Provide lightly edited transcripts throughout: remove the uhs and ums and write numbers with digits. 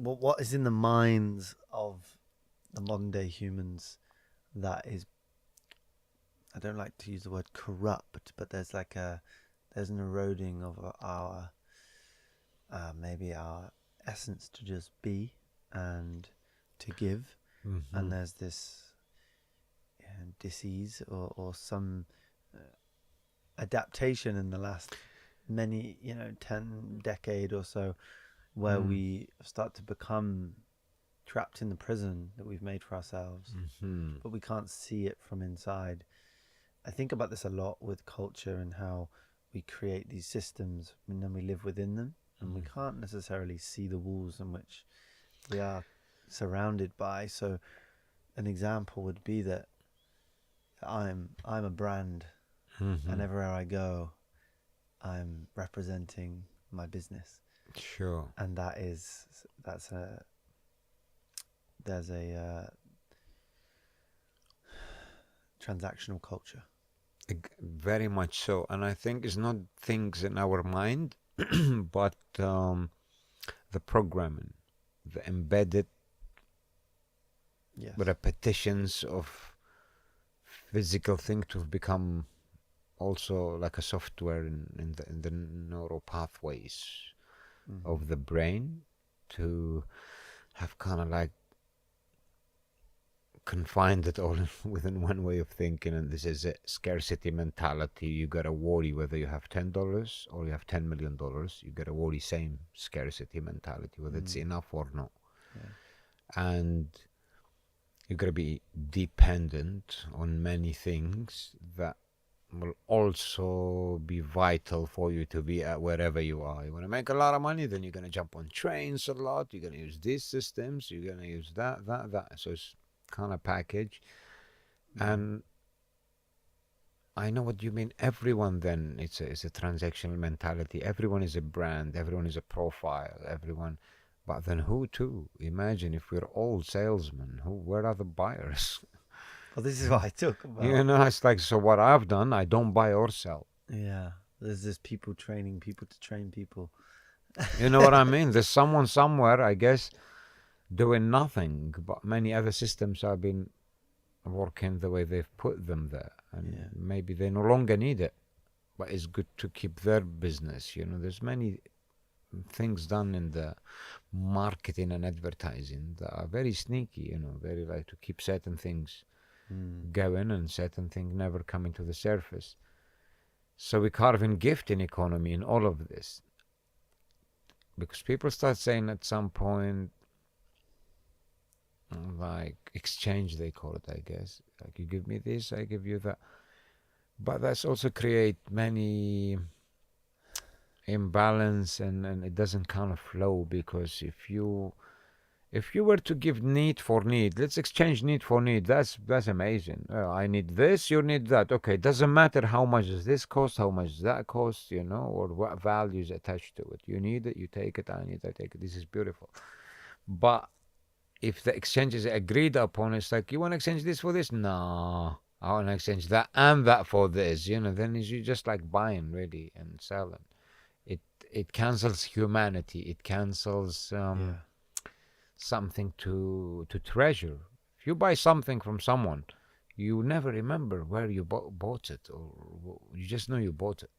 what is in the minds of the modern day humans that is, I don't like to use the word corrupt, but there's an eroding of our maybe our essence to just be and to give. And there's this disease or some adaptation in the last many 10 decade or so, where we start to become trapped in the prison that we've made for ourselves, but we can't see it from inside. I think about this a lot with culture and how we create these systems and then we live within them, and we can't necessarily see the walls in which we are surrounded by. So an example would be that I'm a brand, and everywhere I go I'm representing my business. Sure. And there's a transactional culture. Very much so. And I think it's not things in our mind, but the programming, the embedded repetitions of physical thing to become also like a software in the neural pathways of the brain, to have kind of like confined it all within one way of thinking. And this is a scarcity mentality. You gotta worry whether you have $10 or you have $10 million. You gotta worry, same scarcity mentality, whether it's enough or not. And you gotta be dependent on many things that will also be vital for you to be at wherever you are. You want to make a lot of money, then you're going to jump on trains a lot, you're going to use these systems, you're going to use that. So it's kind of package. And I know what you mean. Everyone then, it's a transactional mentality. Everyone is a brand, everyone is a profile, everyone. But then who to? Imagine if we're all salesmen, where are the buyers? Well, this is what I talk about. It's like, so what I've done, I don't buy or sell. Yeah, there's this people training people to train people. You know what I mean? There's someone somewhere, I guess, doing nothing, but many other systems have been working the way they've put them there. And maybe they no longer need it, but it's good to keep their business. There's many things done in the marketing and advertising that are very sneaky, very like to keep certain things going and certain things never coming to the surface. So we carve in gifting economy in all of this, because people start saying at some point, like exchange, they call it, I guess, like you give me this, I give you that. But that's also create many imbalance, and it doesn't kind of flow, because if you were to give need for need, let's exchange need for need, that's amazing. I need this, you need that. Okay, doesn't matter how much does this cost, how much does that cost, or what value is attached to it. You need it, you take it. I need it, I take it. This is beautiful. But if the exchange is agreed upon, it's like, you want to exchange this for this? No, I want to exchange that and that for this. Then you just like buying really and selling. It cancels humanity. It cancels something to treasure. If you buy something from someone, you never remember where you bought it, or you just know you bought it.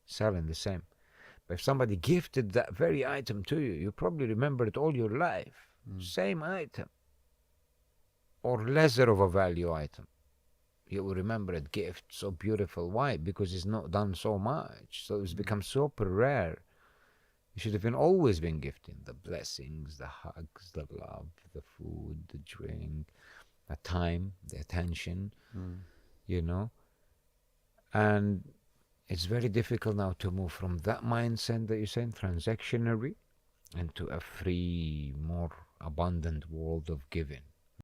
Selling the same. But if somebody gifted that very item to you, you probably remember it all your life. Same item, or lesser of a value item, you will remember it. Gift, so beautiful. Why? Because it's not done so much, so it's become super rare. You should have always been gifting the blessings, the hugs, the love, the food, the drink, the time, the attention, And it's very difficult now to move from that mindset that you're saying, transactionary, into a free, more abundant world of giving.